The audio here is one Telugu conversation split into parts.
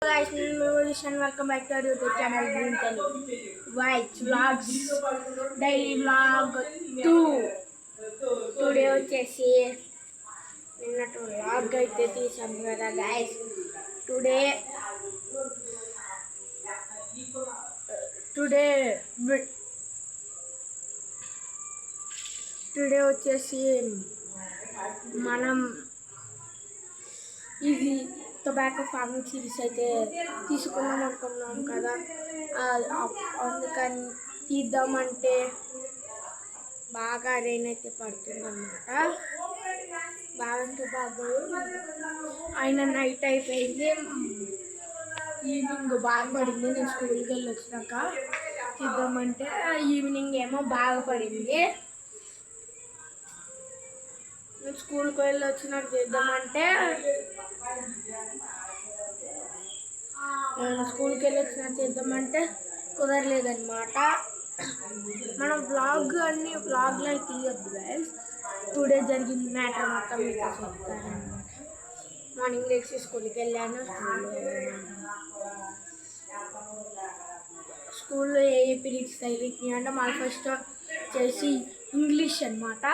Guys, and welcome back to our YouTube channel Green Telly. White vlogs, daily vlog 2. Today వచ్చేసి నిన్నటి vlog అయితే తీసాం కదా guys. Today వచ్చేసి మనం ఇది టొబాకో ఫార్మింగ్ సిరీస్ అయితే తీసుకుందాం అనుకున్నాం కదా, అందుకని తీద్దామంటే బాగా రెయిన్ అయితే పడుతుంది అన్నమాట. బాగా అయిన నైట్ అయిపోయింది, ఈవినింగ్ బాగా పడింది. నేను స్కూల్కి వెళ్ళి వచ్చినాక తీద్దామంటే ఈవినింగ్ ఏమో బాగా పడింది. నేను స్కూల్కి వెళ్ళి వచ్చినాక చేద్దామంటే కుదరలేదన్నమాట. మనం వ్లాగ్లో అయితే తీయద్దు గైస్. టుడే జరిగిన మ్యాటర్ మొత్తం మీతో చెప్తానమాట. మార్నింగ్ లేచి స్కూల్కి వెళ్ళాను. స్కూల్లో ఏ పీరియడ్స్ తగిలినాయి అంటే మా ఫస్ట్ వచ్చేసి ఇంగ్లీష్ అన్నమాట.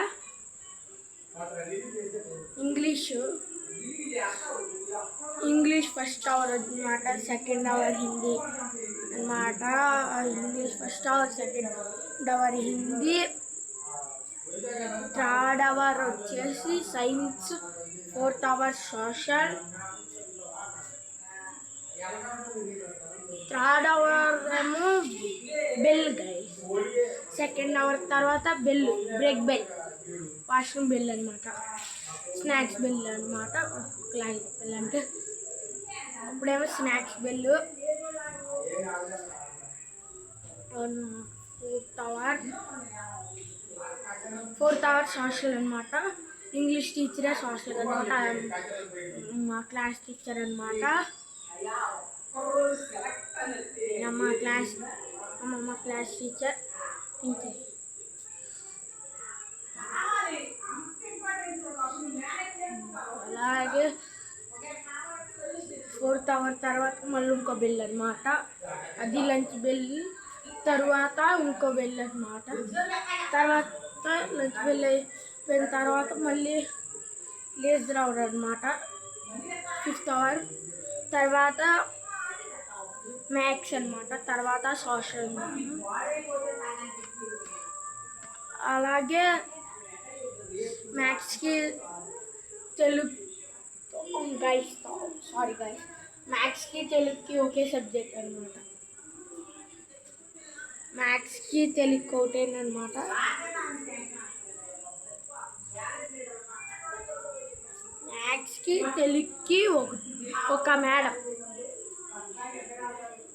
ఇంగ్లీష్ ఫస్ట్ అవర్ అన్నమాట. సెకండ్ అవర్ హిందీ అన్నమాట. English first hour, second hour Hindi, third hour వచ్చేసి science, fourth hour social, third hour ఏమో బెల్ గైస్. సెకండ్ అవర్ తర్వాత బ్రేక్ బెల్, వాష్రూమ్ బెల్ అనమాట, స్నాక్స్ బెల్ అనమాట. క్లాస్ బెల్ అంటే అప్పుడేమో snacks bell. Fourth hour social అనమాట. ఇంగ్లీష్ టీచరే సోషల్ అనమాట, మా క్లాస్ టీచర్ అనమాట. మా క్లాస్ టీచర్. అలాగే ఫోర్త్ అవర్ తర్వాత మళ్ళీ ఇంకో బెల్ అనమాట. అది లంచ్ బెల్. తర్వాత ఇంకో బెల్ అనమాట. తర్వాత లంచ్ బెల్ అయిపోయిన తర్వాత మళ్ళీ లేజర్ అవర్ అనమాట, ఫిఫ్త్ అవర్. తర్వాత మ్యాథ్స్ అనమాట. తర్వాత సోషల్ అనమాట. అలాగే మ్యాథ్స్కి తెలుగు మ్యాథ్స్కి తెలుగుకి ఒకే సబ్జెక్ట్ అనమాట. మ్యాథ్స్కి తెలుగు ఒకటేనమాట. మ్యాథ్స్కి తెలుగుకి ఒక మేడం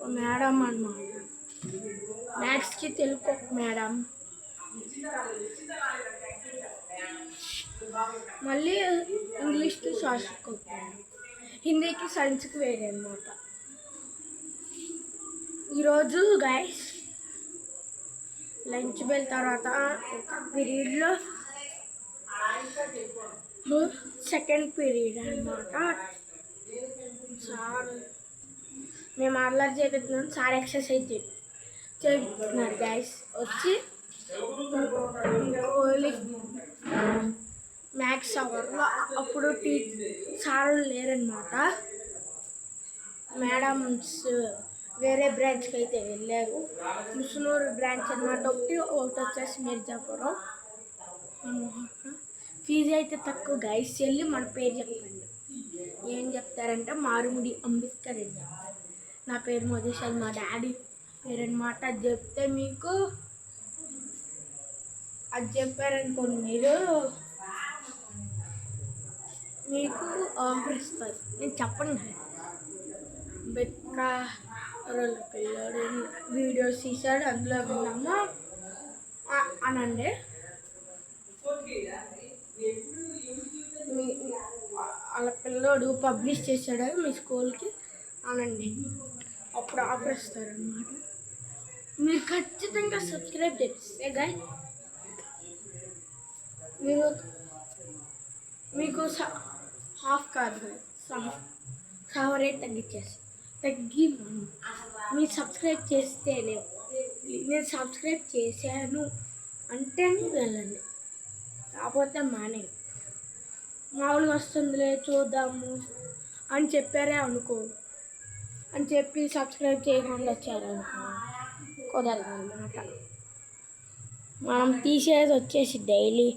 అన్నమాట. మ్యాథ్స్కి తెలుగు ఒక మేడం. మళ్ళీ ఇంగ్లీష్కి సోషల్కి ఒక మేడం, హిందీకి సైన్స్కి వేరే అనమాట. ఈరోజు గైస్ లంచ్ బెల్ తర్వాత ఒక పీరియడ్లో సెకండ్ పీరియడ్ అనమాట. సార్ మేము అల్లరి చేస్తున్నాం, సార్ ఎక్సర్సైజ్ చేస్తున్నారు గైస్. వచ్చి మ్యాథ్స్ అవర్లో అప్పుడు సార్లు లేరనమాట. మేడమ్స్ వేరే బ్రాంచ్కి అయితే వెళ్ళారు. ముసునూరు బ్రాంచ్ అనమాట. ఒకటి వచ్చేసి మిర్జాపురం. ఫీజు అయితే తక్కువ గైస్. వెళ్ళి మన పేరు చెప్పండి. ఏం చెప్తారంటే మారుముడి అంబేద్కర్ అని చెప్తారు. నా పేరు మధుశాల్, మా డాడీ పేరు అనమాట. అది చెప్తే అది చెప్పారనుకోండి మీకు ఆఫర్ ఇస్తారు. నేను చెప్పండి, అంబేద్కర్ పిల్లాడు వీడియోస్ తీశాడు, అందులో విన్నాము అనండి. వాళ్ళ పిల్లోడు పబ్లిష్ చేశాడు మీ స్కూల్కి అనండి, అప్పుడు ఆఫర్ ఇస్తారనమాట. మీరు ఖచ్చితంగా సబ్స్క్రైబ్ చేస్తే గాయ మీకు హాఫ్ కాదు, సగం రేట్ తగ్గించేసి తగ్గి మీరు సబ్స్క్రైబ్ చేస్తేనే నేను సబ్స్క్రైబ్ చేశాను అంటేనే వెళ్ళండి, కాకపోతే మానే మామూలుగా వస్తుందిలే చూద్దాము అని చెప్పారే అనుకో అని చెప్పి సబ్స్క్రైబ్ చేయకుండా వచ్చారనుకో కుదరదు అన్నమాట. మనం తీసేది వచ్చేసి డైలీ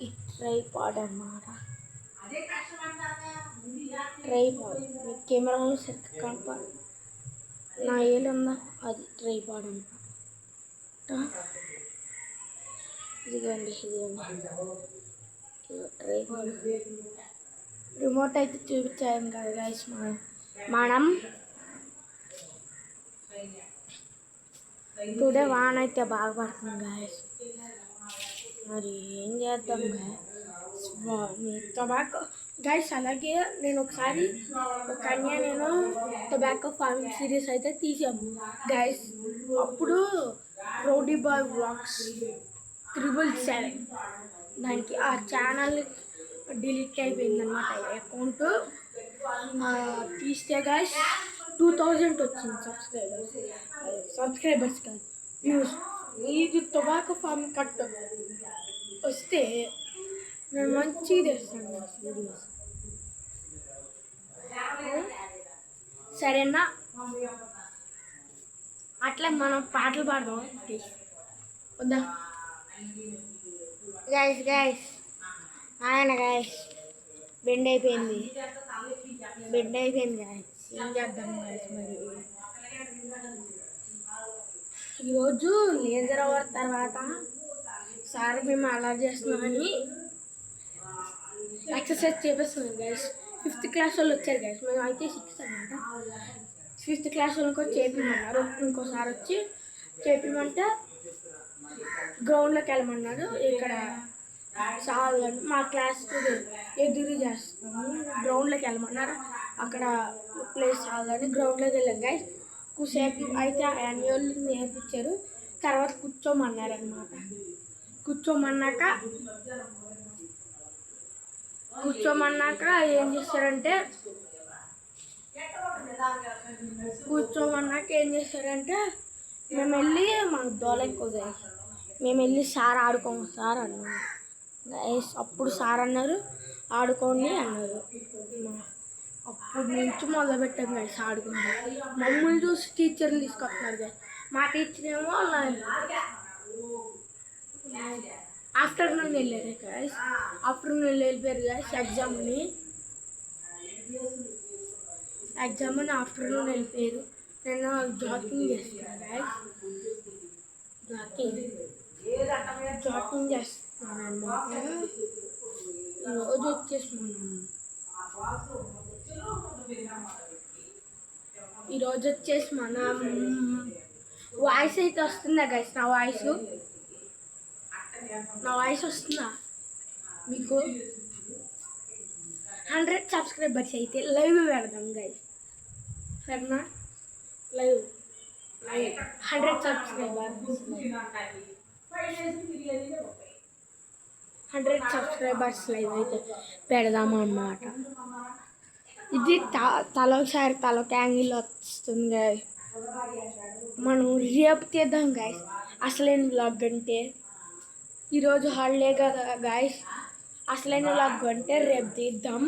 ఈ ట్రైపాడ్ అన్నమాట. ట్రైపాడ్ మీ కెమెరాలో సరిగ్గా కనపడ నా ఏళ్ళు ఉందా అది ట్రైపాడ్ అన్నమాట. ఇదిగోండి ట్రైపాడ్. రిమోట్ అయితే చూపించాను కదా గైస్. మనం టుడే వాన్ అయితే బాగా పడుతుంది గాయస్. మరి ఏం చేద్దాం టొబాకో గైస్. అలాగే నేను ఒకసారి నేను టొబాకో ఫార్మింగ్ సిరీస్ అయితే తీసాము గైస్. అప్పుడు రౌడీ బాయ్ వ్లాగ్స్ 777 దానికి ఆ ఛానల్ డిలీట్ అయిపోయిందన్నమాట అకౌంట్. తీస్తే గైస్ 2000 వచ్చింది సబ్స్క్రైబర్స్ కాదు వ్యూస్. ఇది టొబాకో ఫార్మ్ కట్ వస్తే నేను మంచిగా చేస్తాను వీడియోస్, సరేనా? అట్లా మనం పాటలు పాడదాం వద్దా గైస్? ఆయన గైస్ బెండ్ అయిపోయింది గైస్. ఏం చేద్దాం గైస్? మరి ఈరోజు లేజర్ అవర్ తర్వాత సార్ మేము అలా చేస్తున్నామని ఎక్సర్సైజ్ చేపిస్తున్నాం గైస్. 5th క్లాస్ వాళ్ళు వచ్చారు గైస్. మేము అయితే 6th అన్నమాట. 5th క్లాస్ వాళ్ళకి వచ్చి చేపిమన్నారు. ఇంకోసారి వచ్చి చేపిమంటే గ్రౌండ్లోకి వెళ్ళమన్నారు. ఇక్కడ చాలా మా క్లాస్ ఎదురు చేస్తాము, గ్రౌండ్లోకి వెళ్ళమన్నారు. అక్కడ ప్లేస్ చాలని గ్రౌండ్లోకి వెళ్ళాం గైస్. కూసేపు అయితే యాన్యువల్ నేర్పించారు. తర్వాత కూర్చోమన్నారు అన్నమాట. కూర్చోమన్నాక ఏం చేస్తారంటే మేము వెళ్ళి మాకు దోల ఎక్కువ మేము వెళ్ళి సార్ ఆడుకోము సార్ అన్నాము గైస్. అప్పుడు సార్ అన్నారు ఆడుకోండి అన్నారు. అప్పుడు నుంచి మొదలుపెట్టాం గైస్ ఆడుకుంటాం. మమ్మల్ని చూసి టీచర్లు తీసుకొస్తున్నారు గైస్. మా టీచర్ ఏమో ఆఫ్టర్నూన్ వెళ్ళారు గైస్. వెళ్ళిపోయారు గైస్. ఎగ్జామ్ అని ఆఫ్టర్నూన్ వెళ్ళిపోయారు. నేను జాగింగ్ చేస్తాను గైస్. జాగింగ్ చేస్తున్నాను అన్నమాట. ఈరోజు వచ్చేసి మనం వాయిస్ అయితే వస్తుందా గైస్? నా వాయిస్ వస్తుందా మీకు? 100 సబ్స్క్రైబర్స్ అయితే లైవ్ పెడదాం గైస్, సరేనా? లైవ్ 100 సబ్స్క్రైబర్స్ లైవ్ అయితే పెడదాము అన్నమాట. ఇది తలొకసారి యాంగిల్ వస్తుంది గైస్. మనం రేపు తీద్దాం గైస్ అసలైన వ్లాగ్ అంటే. ఈరోజు హాలిడే కదా గైస్. అసలైన వ్లాగ్ అంటే రేపు తీద్దాం.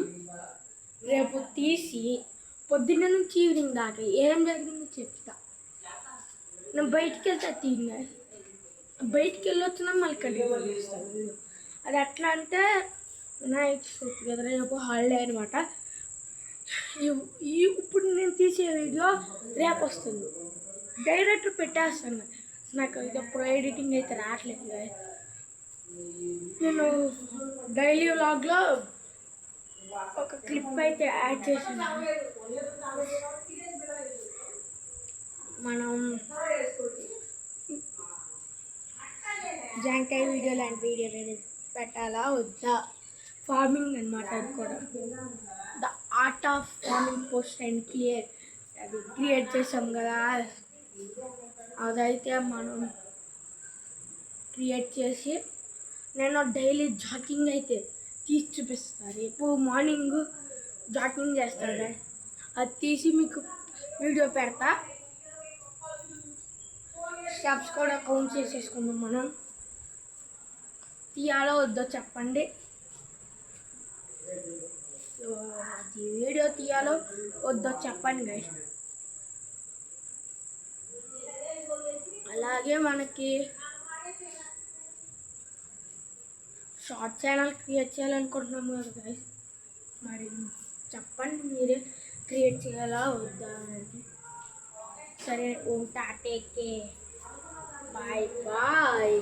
రేపు తీసి పొద్దున్న నుంచి ఈవినింగ్ దాకా ఏం జరిగిందో చెప్తా. నేను బయటికి వెళ్తే తీయండి. బయటికి వెళ్ళొచ్చినా మళ్ళీ కంటిన్యూ చేస్తాను. అది ఎట్లా అంటే వినాయక చవితి కదా, రేపు హాలిడే అనమాట. ఇప్పుడు నేను తీసే వీడియో రేపు వస్తుంది. డైరెక్ట్ పెట్టేస్తాను. నాకు ఇప్పుడు ఎడిటింగ్ అయితే రావట్లేదు. నేను డైలీ వ్లాగ్లో ఒక క్లిప్ అయితే యాడ్ చేసాను. మనం జాంకాయ వీడియో లాంటి వీడియో పెట్టాలా వద్దా? ఫార్మింగ్ అనమాట. అది కూడా the art of farming post and create చేసాం కదా. అదైతే మనం క్రియేట్ చేసి నేను డైలీ జాగింగ్ అయితే తీసి చూపిస్తాను. రేపు మార్నింగ్ జాగింగ్ చేస్తాను. అది తీసి మీకు వీడియో పెడతా. స్టెప్స్ కూడా కౌంట్ చేసేసుకుందాం మనం. తీయాలో వద్దో చెప్పండి. అది వీడియో తీయాలో వద్దో చెప్పండి గైస్. అలాగే మనకి షార్ట్ ఛానల్ క్రియేట్ చేయాలనుకుంటున్నాము కదా గైస్. మరి చెప్పండి మీరే క్రియేట్ చేయాలా వద్దా అనేది. సరే ఉంటా, టేక్ కేర్, బాయ్ బాయ్.